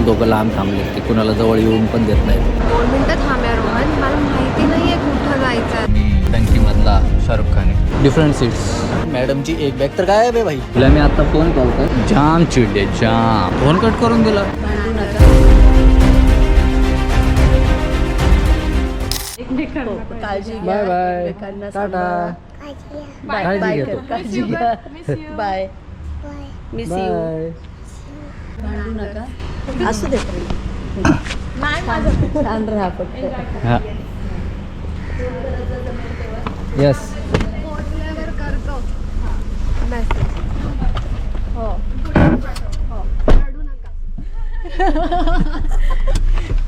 दोघं लांब थांबले ते कुणाला जवळ येऊन पण देत नाहीत. 2 मिनिटं थांब्या रोहन, मला माहिती नाहीये कुठं जायचं. मी डंकीमधला शाहरुख खान आहे. Different seats. मॅडमची एक बॅग तर काय आहे भाई. तुला मी आता फोन करतो, जाम चिडले जाम. फोन कट करून दिला. काळजी बाय बाय, टाटा. बाय काळजी बाय घेतो. काळजी घ्या. Bye miss you. बाय. भांडू नका, असू दे. छान राहा फक्त. हा. येस. पोहोचल्यावर करतो मेसेज. हो रडू नका.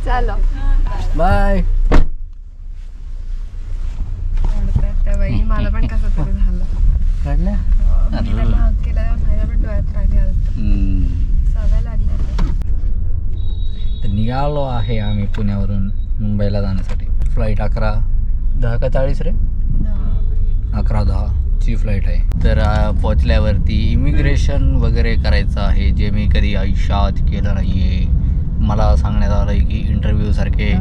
चलो बाय. त्या बाई मला पण कसं तरी झालं. काढल्या? मी त्यांना हात केला तेव्हा माझ्या पण डोळ्यात पाणी आलं. सवय लागली. तर निघालो आहे आम्ही पुण्यावरून मुंबईला जाण्यासाठी. फ्लाईट 11:10 का 40 रे, 11:10 ची फ्लाईट आहे. तर पोचल्यावरती इमिग्रेशन वगैरे करायचं आहे, जे मी कधी आयुष्यात केलं नाही आहे. मला सांगण्यात आलं आहे की इंटरव्ह्यूसारखे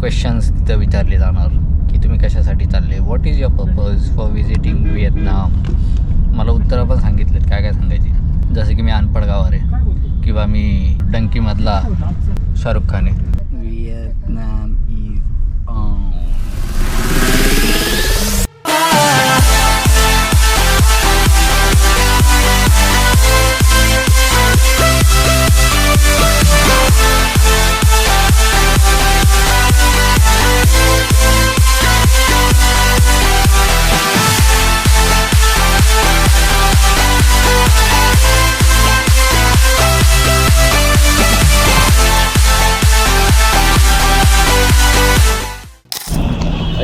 क्वेश्चन्स तिथं विचारले जाणार की तुम्ही कशासाठी चालले, what is your purpose for visiting Vietnam. मला उत्तरं पण सांगितलेत काय काय सांगायची, जसं की मी अनपढ गावावर आहे किंवा मी डंकीमधला शाहरुख खान आहे. व्हिएतनाम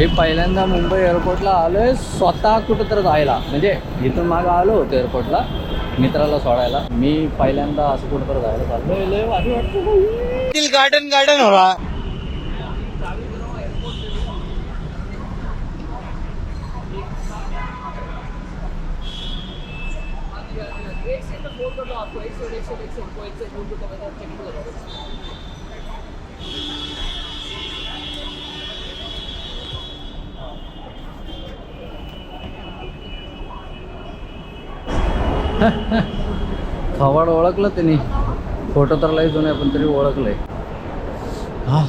इज पहिल्यांदा मुंबई एअरपोर्टला आलोय स्वतः कुठं तर जायला. म्हणजे इथून मागं आलो होतो एअरपोर्टला मित्राला सोडायला. मी पहिल्यांदा असं कुठं तर जायला चाललोय. लय भारी वाटतं. गार्डन गार्डन हो रहा. खवाड ओळखलं त्यांनी. फोटो तर लय जुने पण तरी ओळखलंय. हा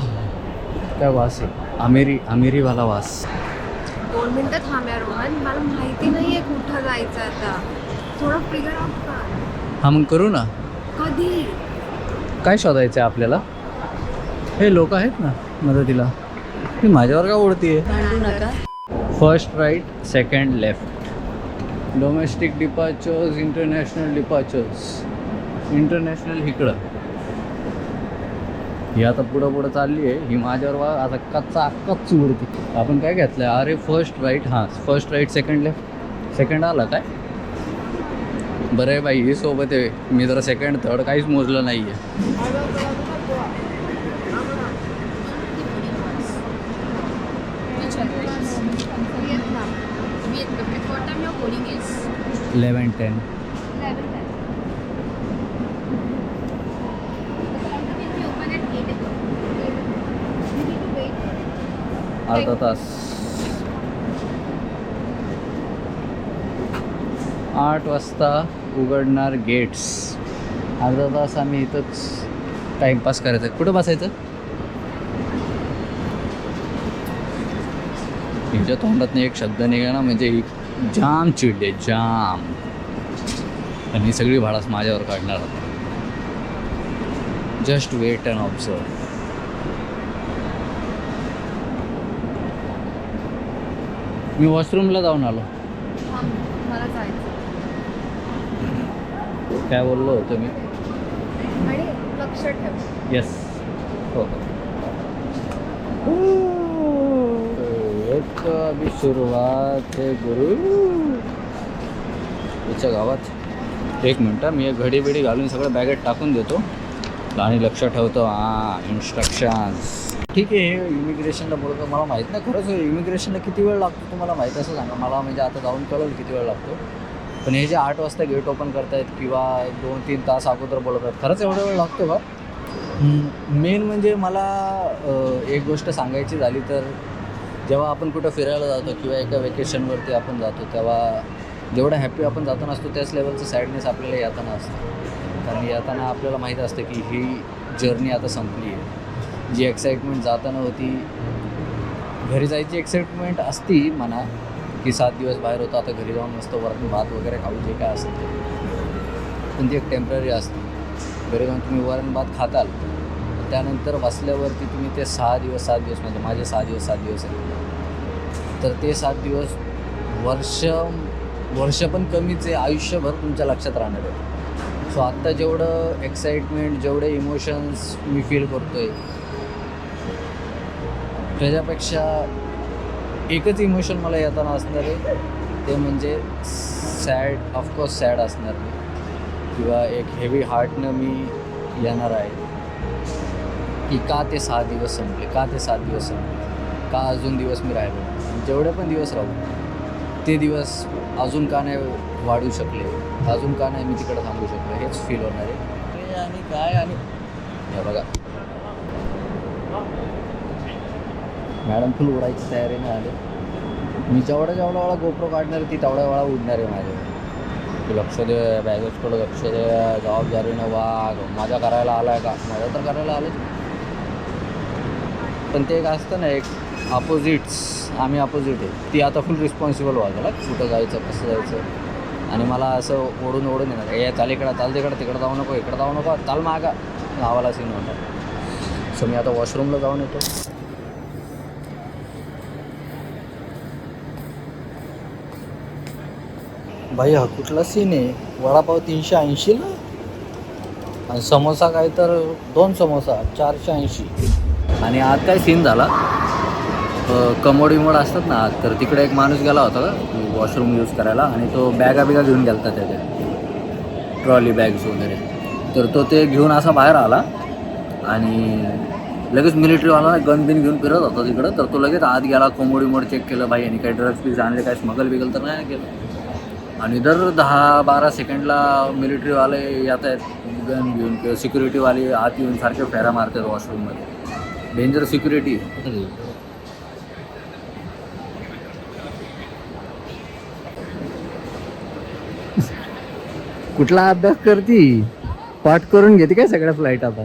काय वास आहे, आमिरीवाला वास. 2 मिनिटं थांब्या रोहन, मला माहिती नाहीये कुठं जायचं आता. थोडं फिगर आउट कर. हा मग करू ना. कधी? काय शोधायचं आहे आपल्याला. हे लोक आहेत ना मदतीला. ही माझ्यावर का ओढतीये. भांडू नका. First right, second left. Domestic departures, international departures. International इकडं. ही आता पुढं चालली आहे. ही माझ्यावर आता कच्चा उडती. आपण काय घेतलंय, अरे फर्स्ट राईट. हां first right second left. Second आला काय बरं आहे बाई. ही सोबत आहे. मी जरा सेकंड थर्ड काहीच मोजलं नाही आहे. What time your boarding is? 11:10. 11:10. The counter will be open at 8 o'clock. You need to wait. अर्धा तास. 8 वाजता उघडणार गेट्स. अर्धा तास आम्ही इथंच टाईमपास करायचं. कुठं बसायचं. हिच्या तोंडात एक शब्द निघा ना म्हणजे जाम चिडले जाम. आणि ही सगळी भाडास माझ्यावर काढणार. Just wait and observe. मी वॉशरूमला जाऊन आलो. मला जायचं. काय बोललो होतो मी. आणि लक्ष ठेव. येस हो. अभी सुरुवात है गुरु. याच्या गावात 1 मिनटं मी एक घडी बिडी घालून सगळं बॅगेत टाकून देतो आणि लक्ष ठेवतो. इन्स्ट्रक्शन्स ठीक आहे. इमिग्रेशनला बोलतो. मला माहीत नाही खरंच इमिग्रेशनला किती वेळ लागतो तुम्हाला माहीत असं सांगा मला. म्हणजे आता जाऊन कळेल किती वेळ लागतो. पण हे जे 8 वाजता गेट ओपन करतायत किंवा 2-3 तास अगोदर बोलवतात, खरंच एवढा वेळ लागतो का. मेन म्हणजे मला एक गोष्ट सांगायची झाली तर जेव्हा आपण कुठं फिरायला जातो किंवा एका वेकेशनवरती आपण जातो तेव्हा जेवढं हॅपी आपण जाताना असतो त्याच लेवलचं सॅडनेस आपल्याला येताना असतं. कारण येताना आपल्याला माहीत असतं की ही जर्नी आता संपली आहे. जी एक्साइटमेंट जाताना होती, घरी जायची एक्साइटमेंट असती म्हणा की 7 दिवस बाहेर होतं, आता घरी जाऊन मस्त वरण भात वगैरे खाऊ जे काय असेल ते, पण ती एक टेम्पररी असते. घरी जाऊन तुम्ही वरण भात खाताल, त्यानंतर बसल्यावरती तुम्ही ते 6 दिवस म्हणजे माझे 6 दिवस आहे, तर ते 7 दिवस वर्ष पण कमीच आहे, आयुष्यभर तुमच्या लक्षात राहणार आहे. सो आत्ता जेवढं एक्साइटमेंट, जेवढे इमोशन्स मी फील करतो आहे, त्याच्यापेक्षा एकच इमोशन मला येताना असणार आहे, ते म्हणजे सॅड. ऑफकोर्स सॅड असणार मी, किंवा एक हेवी हार्टनं मी येणार आहे की का ते 6 दिवस संपले, का अजून दिवस मी राहिलो, जेवढे पण दिवस राहू ते दिवस अजून का नाही वाढू शकले, अजून का नाही मी तिकडं थांबू शकलो, हेच फील होणार आहे. आणि काय, आणि हे बघा मॅडम फुल उडायची तयारीने आले. मी जेवढा वेळा गोप्रो काढणार ती तेवढ्या वेळा उडणार आहे माझ्यावर. तू लक्ष दे, बॅगेजकडं लक्ष दे, जबाबदारीनं वाग, मजा करायला आला आहे का, मजा तर करायला आलं. पण ते एक असतं ना, एक आम्ही अपोजिट आहे. ती आता फुल रिस्पॉन्सिबल व्हायला कुठं जायचं, कसं जायचं, आणि मला असं ओढून येणार, चाल इकडं, चाल तिकडं जाऊ नको, इकडं जाऊ नको, चाल मागा, गावाला सीन होणार. सो मी आता वॉशरूमला जाऊन येतो. भाई हा कुठला सीन आहे? वडापाव 380 आणि समोसा काय तर 2 समोसा 480. आणि आज काय सीन झाला, कमोड असतात ना, तर तिकडे एक माणूस गेला होता वॉशरूम यूज करायला, आणि तो बॅगा घेऊन गेला होता, त्याच्या ट्रॉली बॅग्स वगैरे. तर तो ते घेऊन असा बाहेर आला आणि लगेच मिलिटरीवाला गन घेऊन फिरत होता तिकडं. तर तो लगेच आत गेला, कोमोड चेक केलं, भाई यांनी काही ड्रग्स पीस आणले, काय स्मगल तर नाही केलं. आणि दर 10-12 सेकंडला मिलिटरीवाले येत आहेत गन घेऊन, किंवा सिक्युरिटीवाले आत येऊन सारखे फेऱ्या मारतात वॉशरूममध्ये. Danger security. कुठला अभ्यास करती, पाठ करून घेते काय सगळ्या फ्लाईट आता.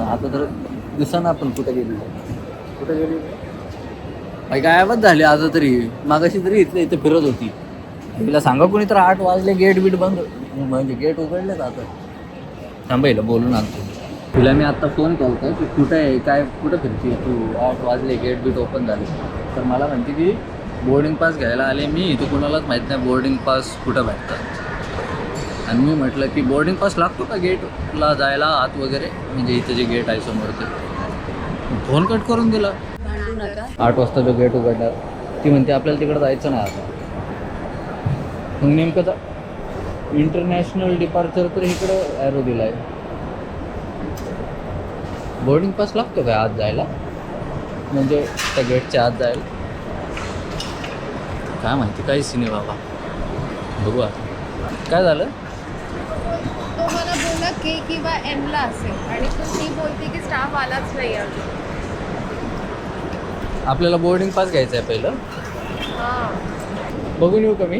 आता तर दिसना आपण कुठे गेली काही गायबच झाली. आता तरी मागाशी तरी इथे फिरत होती. तिला सांगा कोणी तर 8 वाजले, गेट बीट बंद, म्हणजे गेट उघडलेच आता. थांबायला बोलून आणतो तिला मी आत्ता फोन केला होता की कुठं आहे, काय कुठं फिरते तू, 8 वाजले, गेट बीट ओपन झाले. तर मला म्हणते की बोर्डिंग पास घ्यायला आले मी, तू कुणालाच माहीत नाही बोर्डिंग पास कुठं भेटतात. आणि मी म्हटलं की बोर्डिंग पास लागतो का गेटला जायला आत वगैरे, म्हणजे इथं जे गेट आहे समोर ते. फोन कट करून दिला. 8 वाजता जो गेट उघडणार, ती म्हणते आपल्याला तिकडं जायचं नाही आता. मग नेमकं इंटरनॅशनल डिपार्चर तर इकडं ॲरो दिला आहे. बोर्डिंग पास लागतो काय आत जायला, म्हणजे त्या गेटच्या आत जायला? काय माहिती, काही सिने बाबा. बघू आता काय झालं. तो मला बोला के किंवा एमला असेल, आणि ती बोलते की स्टाफ आलाच नाही अजून. आपल्याला बोर्डिंग पास घ्यायचं आहे पहिलं. हां, बघून येऊ का मी?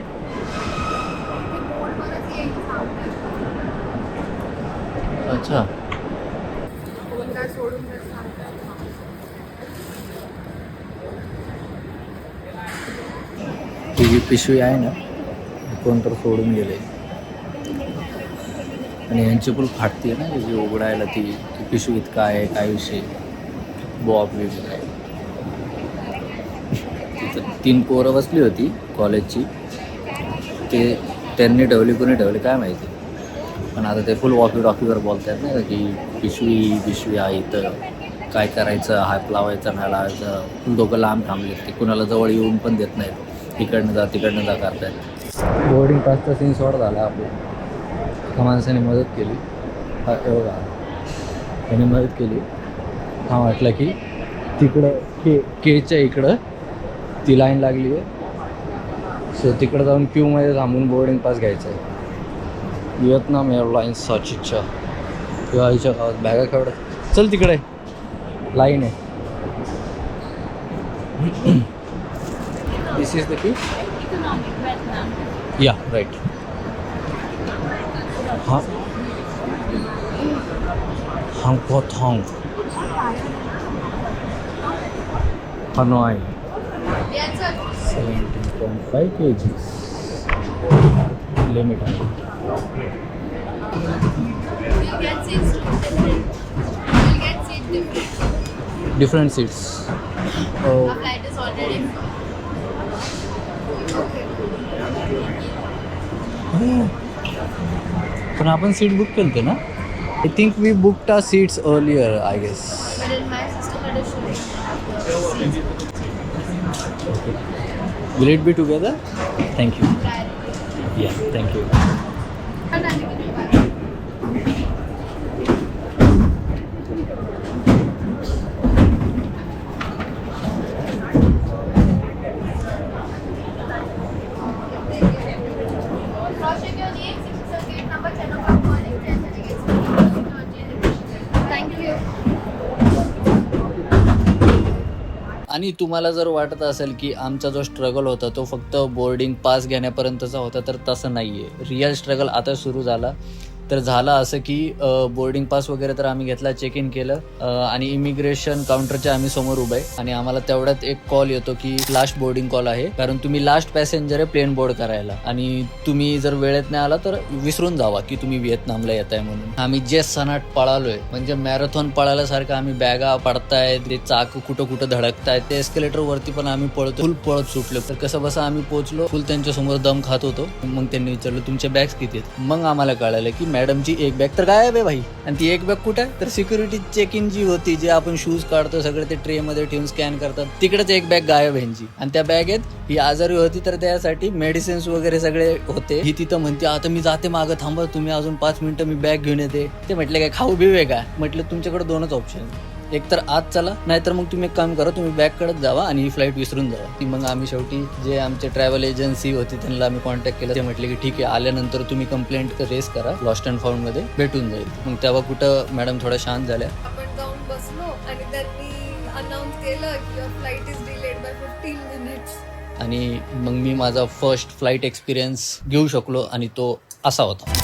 अच्छा, सोडून ती जी पिशवी आहे ना, कोण तर सोडून गेले, आणि यांची पण फाटती आहे ना जी उघडायला, ती पिशवीत काय विषय बॉब वगैरे आहे. तिथं 3 पोरं बसली होती कॉलेजची, ते त्यांनी कोणी ठेवली काय माहिती. पण आता ते फुल वॉकीवर बोलत आहेत ना की पिशवी आहे, तर काय करायचं, हात लावायचं नाही लावायचं. दोघं लांब थांबलेत, ते कुणाला जवळ येऊन पण देत नाहीत, तिकडनं जा करतायत. बोर्डिंग पासचा सीन शॉर्ट झाला आपला. एका माणसाने मदत केली, बघा त्याने मदत केली. हा वाटलं की तिकडं केच्या इकडं ती लाईन लागली आहे, सो तिकडं जाऊन क्यूमध्ये थांबून बोर्डिंग पास घ्यायचा आहे. व्हिएतनाम एअरलाइन्स साचीच्या किंवा आईच्या गावात बॅगा खेळत. चल तिकडे लाईन आहे. दिस इज द की या राईट. हां हांगपॉथॉंग हनॉय 17.5 kg लिमिट आहे. Different seats. पण आपण सीट बुक केलते ना. I think we booked our seats earlier I guess. Will it be together? Thank you. Yeah, thank you. आणि तुम्हाला जर वाटत असेल की आमचा जो स्ट्रगल होता तो फक्त बोर्डिंग पास घेण्यापर्यंतचा होता, तर तसं नाही आहे. रिअल स्ट्रगल आता सुरू झाला. तर झालं असं की बोर्डिंग पास वगैरे तर आम्ही घेतला, चेक इन केलं आणि इमिग्रेशन काउंटरच्या आम्ही समोर उभे आहे आणि आम्हाला तेवढ्यात एक कॉल येतो की लास्ट बोर्डिंग कॉल आहे, कारण तुम्ही लास्ट पॅसेंजर आहे प्लेन बोर्ड करायला आणि तुम्ही जर वेळेत नाही आला तर विसरून जावा की तुम्ही व्हिएतनामला येत आहे म्हणून. आम्ही जे सनाट पळालोय म्हणजे मॅरेथॉन पळाल्यासारखं. आम्ही बॅगा पडतायत, ते चाक कुठं कुठं धडकतायत, ते एस्केलेटर वरती पण आम्ही पळतो, फुल पळत सुटलो. तर कसं बसं आम्ही पोहोचलो, फुल त्यांच्या समोर दम खात होतो. मग त्यांनी विचारलं तुमचे बॅग्स किती आहेत. मग आम्हाला कळालं की मॅडमची एक बॅग तर गायब आहे भाई. आणि ती एक बॅग कुठे आहे तर सिक्युरिटी चेक इन जी होती, जे आपण शूज काढतो सगळे ते ट्रे मध्ये ठेवून स्कॅन करतात, तिकडेच एक बॅग गायब ह्यांची. आणि त्या बॅगेत ही आजारी होती तर त्यासाठी मेडिसिन्स वगैरे सगळे होते. ही तिथं म्हणते आता मी जाते मागं, थांबा तुम्ही अजून 5 मिनिटं, मी बॅग घेऊन येते. ते म्हटले काय खाऊ बिवे का. म्हटलं तुमच्याकडे दोनच ऑप्शन, एक तर आत चला, नाहीतर मग तुम्ही एक काम करा, तुम्ही बॅग कडत जावा आणि ही फ्लाईट विसरून जावा. ती मग आम्ही शेवटी जे आमचे ट्रॅव्हल एजन्सी होती त्यांना आम्ही कॉन्टॅक्ट केलं. ते म्हटले की ठीक आहे, आल्यानंतर तुम्ही कंप्लेंट रेस करा, लॉस्ट अँड फाउंड मध्ये भेटून जाईल. मग तेव्हा कुठं मॅडम थोड्या शांत झाल्या. आपण जाऊन बसलो आणि त्यांनी अनाऊन्स केलं की your flight is delayed by 15 minutes. आणि मग मी माझा फर्स्ट फ्लाईट एक्सपिरियन्स घेऊ शकलो आणि तो असा होता.